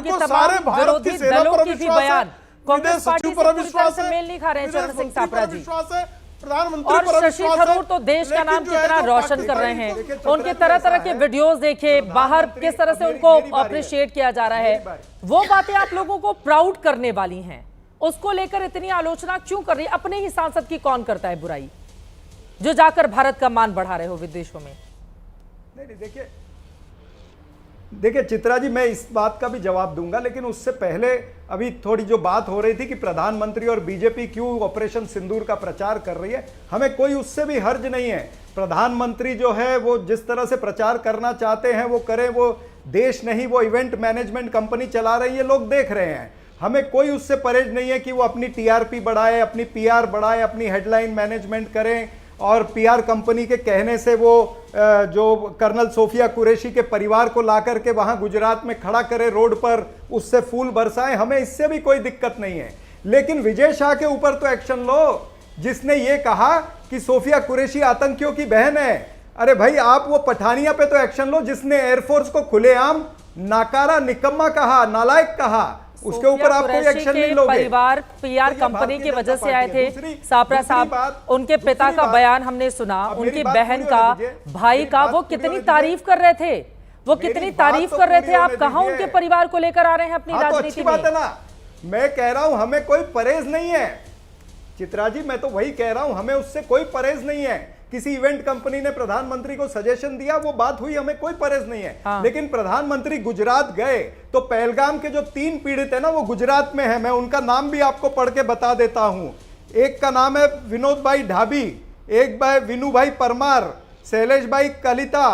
की तमाम विरोधी दलों की भी बयान कांग्रेस पार्टी से पूरी तरह से मेल नहीं खा रहे हैं चरण सिंह सापरा जी। और शशि थरूर तो देश का नाम कितना रोशन कर रहे हैं, उनके तरह तरह के वीडियोस देखे, बाहर किस तरह से उनको अप्रिशिएट किया जा रहा है, वो बातें आप लोगों को प्राउड करने वाली हैं। उसको लेकर इतनी आलोचना क्यों कर रही है? अपने ही सांसद की कौन करता है बुराई, जो जाकर भारत का मान बढ़ा रहे हो विदेशों में? नहीं, देखिए चित्रा जी, मैं इस बात का भी जवाब दूंगा, लेकिन उससे पहले अभी थोड़ी जो बात हो रही थी कि प्रधानमंत्री और बीजेपी क्यों ऑपरेशन सिंदूर का प्रचार कर रही है, हमें कोई उससे भी हर्ज नहीं है। प्रधानमंत्री जो है वो जिस तरह से प्रचार करना चाहते हैं वो करें, वो देश नहीं, वो इवेंट मैनेजमेंट कंपनी चला रही है, लोग देख रहे हैं। हमें कोई उससे परहेज नहीं है कि वो अपनी टीआरपी बढ़ाए, अपनी पीआर बढ़ाए, अपनी हेडलाइन मैनेजमेंट करें, और पीआर कंपनी के कहने से वो जो कर्नल सोफिया कुरैशी के परिवार को ला करके वहां गुजरात में खड़ा करे रोड पर, उससे फूल बरसाएं, हमें इससे भी कोई दिक्कत नहीं है। लेकिन विजय शाह के ऊपर तो एक्शन लो, जिसने ये कहा कि सोफिया कुरैशी आतंकियों की बहन है। अरे भाई, आप वो पठानिया पे तो एक्शन लो जिसने एयरफोर्स को खुलेआम नाकारा, निकम्मा कहा, नालायक कहा, उसके ऊपर आप कोई एक्शन नहीं लोगे। परिवार पीआर कंपनी की वजह से आए थे सापरा साहब, उनके पिता का बयान हमने सुना, उनकी बहन का, भाई का, वो कितनी तारीफ कर रहे थे, वो कितनी तारीफ कर रहे थे। आप कहां उनके परिवार को लेकर आ रहे हैं अपनी राजनीति में? बात है ना, मैं कह रहा हूं हमें कोई परहेज नहीं है चित्रा जी, मैं तो वही कह रहा हूं, हमें उससे कोई परहेज नहीं है। किसी इवेंट कंपनी ने प्रधानमंत्री को सजेशन दिया, वो बात हुई, हमें कोई परहेज नहीं है। हाँ। लेकिन प्रधानमंत्री गुजरात गए तो पहलगाम के जो 3 पीड़ित है ना, वो गुजरात में है। मैं उनका नाम भी आपको पढ़ के बता देता हूं। एक का नाम है विनोद भाई ढाबी, एक भाई विनू भाई परमार, शैलेश भाई कलिता,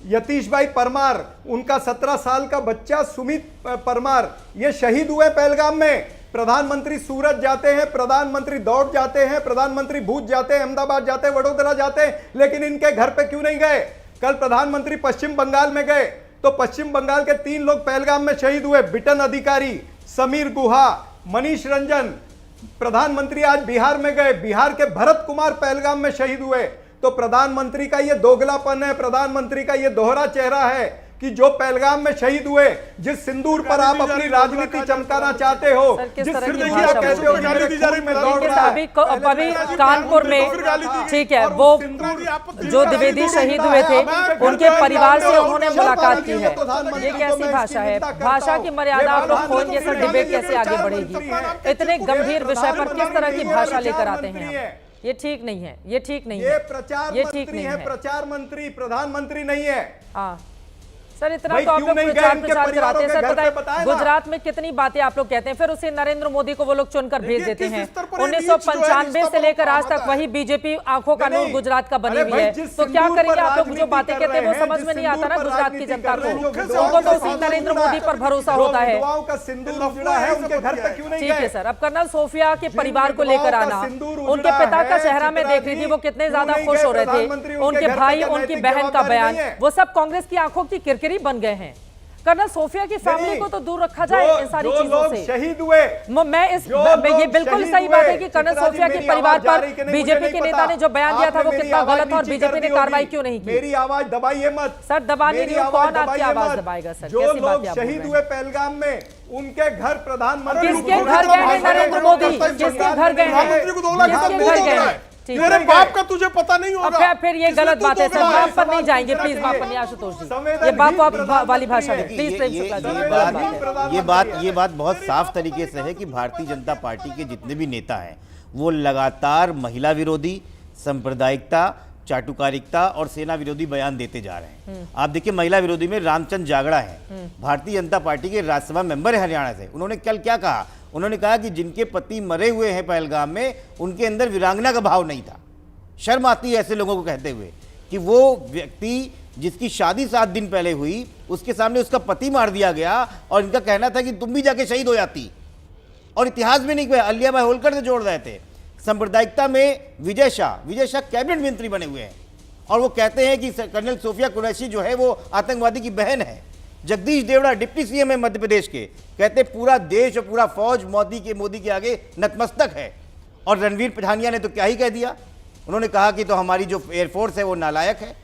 यतीश भाई परमार, उनका 17 साल का बच्चा सुमित परमार, ये शहीद हुए पहलगाम में। प्रधानमंत्री सूरत जाते हैं, प्रधानमंत्री दौड़ जाते हैं, प्रधानमंत्री भूज जाते हैं, अहमदाबाद जाते हैं, वडोदरा जाते हैं, लेकिन इनके घर पे क्यों नहीं गए? कल प्रधानमंत्री पश्चिम बंगाल में गए तो पश्चिम बंगाल के 3 लोग पहलगाम में शहीद हुए, बिटन अधिकारी, समीर गुहा, मनीष रंजन। प्रधानमंत्री आज बिहार में गए, बिहार के भरत कुमार पहलगाम में शहीद हुए। तो प्रधानमंत्री का यह दोगलापन है, प्रधानमंत्री का यह दोहरा चेहरा है कि जो पहलगाम में शहीद हुए, जिस सिंदूर पर आप अपनी राजनीति चमकाना चाहते हो, जिस सिंदूर आप कहते हो अभी कानपुर में, ठीक है, वो जो द्विवेदी शहीद हुए थे उनके परिवार से उन्होंने मुलाकात की है। ये कैसी भाषा है? भाषा की मर्यादा आप लोग खोएंगे सर, डिबेट कैसे आगे बढ़ेगी? इतने गंभीर विषय पर किस तरह की भाषा लेकर आते हैं हम? ये ठीक नहीं है, ये ठीक नहीं है, ये ठीक नहीं है। प्रचार मंत्री प्रधानमंत्री नहीं है। हाँ सर, इतना तो आप लोग प्रचार कराते हैं सर, पता है गुजरात में कितनी बातें आप लोग कहते हैं, फिर उसे नरेंद्र मोदी को वो लोग चुनकर भेज देते हैं। 1995 से लेकर आज तक वही बीजेपी आंखों का नूर गुजरात का बनी हुई है। तो क्या करेंगे आप लोग? जो बातें कहते हैं वो समझ में नहीं आता ना गुजरात की जनता को, उनको तो उसी नरेंद्र मोदी पर भरोसा होता है। ठीक है सर, अब कर्नल सोफिया के परिवार को लेकर आना, उनके पिता का चेहरा में देख रही थी, वो कितने ज्यादा खुश हो रहे थे, उनके भाई, उनकी बहन का बयान, वो सब कांग्रेस की आंखों की किरकिरी बन गए हैं। कर्नल सोफिया की फैमिली को तो दूर रखा जाए इन सारी चीजों से। शहीद हुए, ये बिल्कुल सही बात है कि कर्नल सोफिया के परिवार पर बीजेपी के नेता ने जो बयान दिया था वो कितना गलत, और बीजेपी ने कार्रवाई क्यों नहीं की? मेरी आवाज दबाइए मत सर, दबा नहीं रही, कौन आपकी आवाज दबाएगा सर? जो लोग शहीद हुए पहलगाम में, उनके घर प्रधानमंत्री, किसके घर गए हैं नरेंद्र मोदी? किसके घर गए हैं? किसके घर गए हैं? मेरे बाप का तुझे पता नहीं होगा। फिर ये गलत बात है सर, बाप पर नहीं जाएंगे प्लीज, बाप पर नहीं। आशुतोष जी, ये बाप वाली भाषा है प्लीज, प्रेम शुक्ला जी। ये बात बहुत साफ तरीके से है कि भारतीय जनता पार्टी के जितने भी नेता हैं वो लगातार महिला विरोधी, सांप्रदायिकता, चाटुकारिकता और सेना विरोधी बयान देते जा रहे हैं। आप देखिए, महिला विरोधी में रामचंद्र जागड़ा है, भारतीय जनता पार्टी के राज्यसभा मेंबर है हरियाणा से। उन्होंने कल क्या कहा? उन्होंने कहा कि जिनके पति मरे हुए हैं पहलगाम में, उनके अंदर वीरांगना का भाव नहीं था। शर्म आती है ऐसे लोगों को कहते हुए कि वो व्यक्ति जिसकी शादी 7 दिन पहले हुई, उसके सामने उसका पति मार दिया गया, और इनका कहना था कि तुम भी जाके शहीद हो जाती, और इतिहास में नहीं कोई अलिया भाई होलकर से जोड़ रहे थे। सांप्रदायिकता में विजय शाह कैबिनेट मंत्री बने हुए हैं, और वो कहते हैं कि कर्नल सोफिया कुरैशी जो है वो आतंकवादी की बहन है। जगदीश देवड़ा डिप्टी सीएम है मध्य प्रदेश के, कहते पूरा देश और पूरा फौज मोदी के आगे नतमस्तक है। और रणवीर पठानिया ने तो क्या ही कह दिया, उन्होंने कहा कि तो हमारी जो एयरफोर्स है वो नालायक है।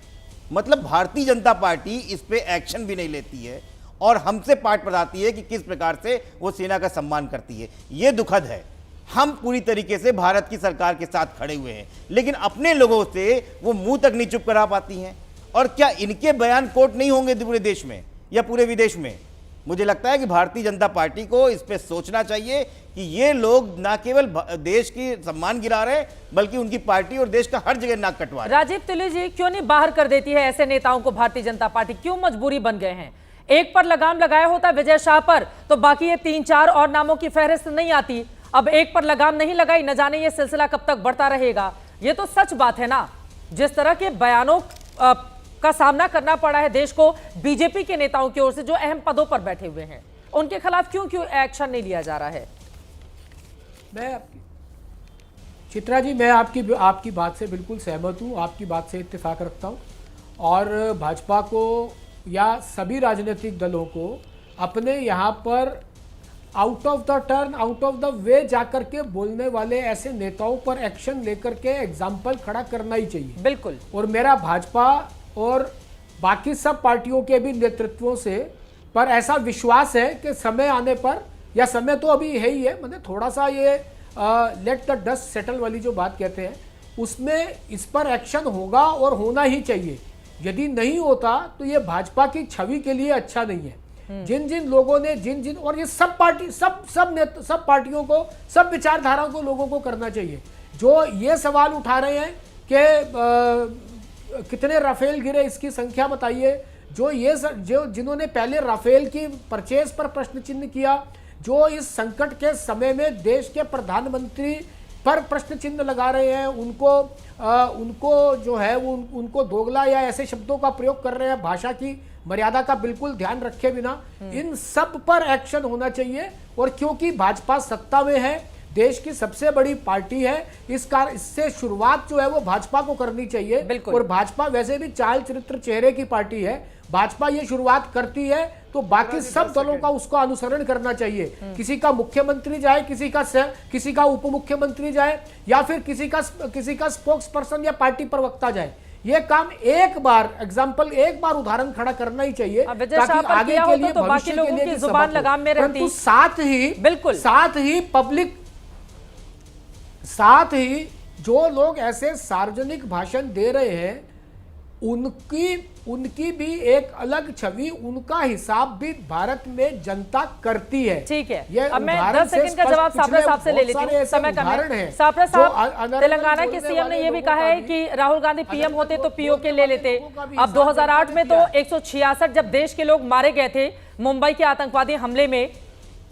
मतलब भारतीय जनता पार्टी इस पे एक्शन भी नहीं लेती है, और हमसे पाठ पढ़ाती है कि किस प्रकार से वो सेना का सम्मान करती है। ये दुखद है। हम पूरी तरीके से भारत की सरकार के साथ खड़े हुए हैं, लेकिन अपने लोगों से वो मुंह तक नहीं चुप करा पाती हैं। और क्या इनके बयान कोट नहीं होंगे पूरे देश में या पूरे विदेश में? मुझे लगता है कि भारतीय जनता पार्टी को इस पे सोचना चाहिए कि ये लोग ना केवल देश की सम्मान गिरा रहे हैं, बल्कि उनकी पार्टी और देश का हर जगह नाक कटवा रहे हैं। राजीव तुली जी, क्यों नहीं बाहर कर देती है ऐसे नेताओं को भारतीय जनता पार्टी? क्यों मजबूरी बन गए हैं? एक पर लगाम लगाया होता विजय शाह पर, तो बाकी ये 3-4 और नामों की फहरिस्त नहीं आती। अब एक पर लगाम नहीं लगाई, न जाने ये सिलसिला कब तक बढ़ता रहेगा। ये तो सच बात है ना, जिस तरह के बयानों का सामना करना पड़ा है देश को बीजेपी के नेताओं की ओर से, जो अहम पदों पर बैठे हुए हैं, उनके खिलाफ क्यों एक्शन नहीं लिया जा रहा है? चित्रा जी, मैं आपकी बात से बिल्कुल सहमत हूं, आपकी बात से इत्तेफाक रखता हूं। और भाजपा को या सभी राजनीतिक दलों को अपने यहाँ पर out of the turn, out of the way जाकर के बोलने वाले ऐसे नेताओं पर एक्शन लेकर के एग्जाम्पल खड़ा करना ही चाहिए। बिल्कुल। और मेरा भाजपा और बाकी सब पार्टियों के भी नेतृत्वों से पर ऐसा विश्वास है कि समय आने पर, या समय तो अभी है ही है, मतलब थोड़ा सा ये लेट द डस्ट सेटल वाली जो बात कहते हैं, उसमें इस पर एक्शन होगा और होना ही चाहिए। यदि नहीं होता तो ये भाजपा की छवि के लिए अच्छा नहीं है। जिन जिन लोगों ने जिन और ये सब पार्टी सब पार्टियों को, सब विचारधाराओं को लोगों को करना चाहिए। जो ये सवाल उठा रहे हैं कि कितने राफेल गिरे, इसकी संख्या बताइए। जो जिन्होंने पहले राफेल की परचेज पर प्रश्न चिन्ह किया, जो इस संकट के समय में देश के प्रधानमंत्री पर प्रश्न चिन्ह लगा रहे हैं, उनको जो है वो उनको दोगला या ऐसे शब्दों का प्रयोग कर रहे हैं, भाषा की मर्यादा का बिल्कुल ध्यान रखे बिना, इन सब पर एक्शन होना चाहिए। और क्योंकि भाजपा सत्ता में है, देश की सबसे बड़ी पार्टी है, इससे शुरुआत जो है वो भाजपा को करनी चाहिए। और भाजपा वैसे भी चाल चरित्र चेहरे की पार्टी है। भाजपा ये शुरुआत करती है तो बाकी सब दलों का उसका अनुसरण करना चाहिए। किसी का मुख्यमंत्री जाए, किसी का उप मुख्यमंत्री जाए, या फिर किसी का स्पोक्स पर्सन या पार्टी प्रवक्ता जाए, ये काम एक बार उदाहरण खड़ा करना ही चाहिए, ताकि आगे के लिए, भविष्य के लिए भी जुबान लगाम में रहती। परंतु साथ ही जो लोग ऐसे सार्वजनिक भाषण दे रहे हैं, उनकी भी एक अलग छवि, उनका हिसाब भी भारत में जनता करती है। ठीक है, अब मैं 10 सेकंड का जवाब सापरा साहब से ले लेती हूँ, समय कम है। सापरा साहब, तेलंगाना के सीएम ने यह भी कहा है कि राहुल गांधी पीएम होते तो पीओके ले लेते। अब 2008 में तो 166 जब देश के लोग मारे गए थे मुंबई के आतंकवादी हमले में,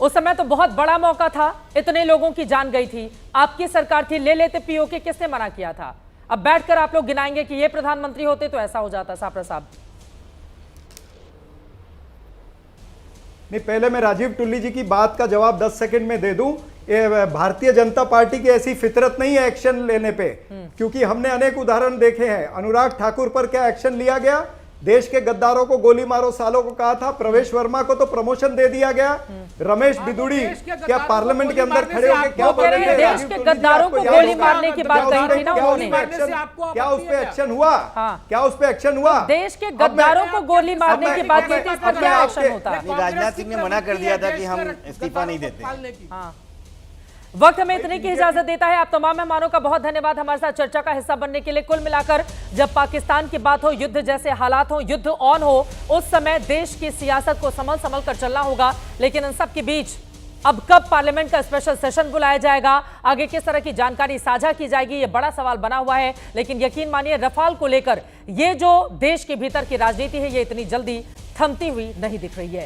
उस समय तो बहुत बड़ा मौका था, इतने लोगों की जान गई थी, आपकी सरकार थी, ले लेते पीओके, किसने मना किया था? अब बैठकर आप लोग गिनाएंगे कि ये प्रधानमंत्री होते तो ऐसा हो जाता। सापरा साहब, नहीं, पहले मैं राजीव टुल्ली जी की बात का जवाब 10 सेकंड में दे दूं। भारतीय जनता पार्टी की ऐसी फितरत नहीं है एक्शन लेने पे, क्योंकि हमने अनेक उदाहरण देखे हैं। अनुराग ठाकुर पर क्या एक्शन लिया गया? देश के गद्दारों को गोली मारो सालों को कहा था। प्रवेश वर्मा को तो प्रमोशन दे दिया गया। रमेश बिदुड़ी क्या पार्लियामेंट के अंदर खड़े होकर क्या बोल रहे थे? देश के गद्दारों को गोली मारने की बात कही थी ना उन्होंने। क्या उस पे एक्शन हुआ? क्या उस पे एक्शन हुआ? देश के गद्दारों को गोली मारने की बात कही थी, इस पर क्या एक्शन होता? राजनाथ सिंह ने मना कर दिया था कि हम इस्तीफा नहीं देते। वक्त हमें इतने की इजाजत देता है। आप तमाम मेहमानों का बहुत धन्यवाद हमारे साथ चर्चा का हिस्सा बनने के लिए। कुल मिलाकर जब पाकिस्तान की बात हो, युद्ध जैसे हालात हो, युद्ध ऑन हो, उस समय देश की सियासत को संभल कर चलना होगा। लेकिन इन सब के बीच अब कब पार्लियामेंट का स्पेशल सेशन बुलाया जाएगा, आगे किस तरह की जानकारी साझा की जाएगी, ये बड़ा सवाल बना हुआ है। लेकिन यकीन मानिए, रफाल को लेकर ये जो देश के भीतर की राजनीति है, ये इतनी जल्दी थमती हुई नहीं दिख रही है।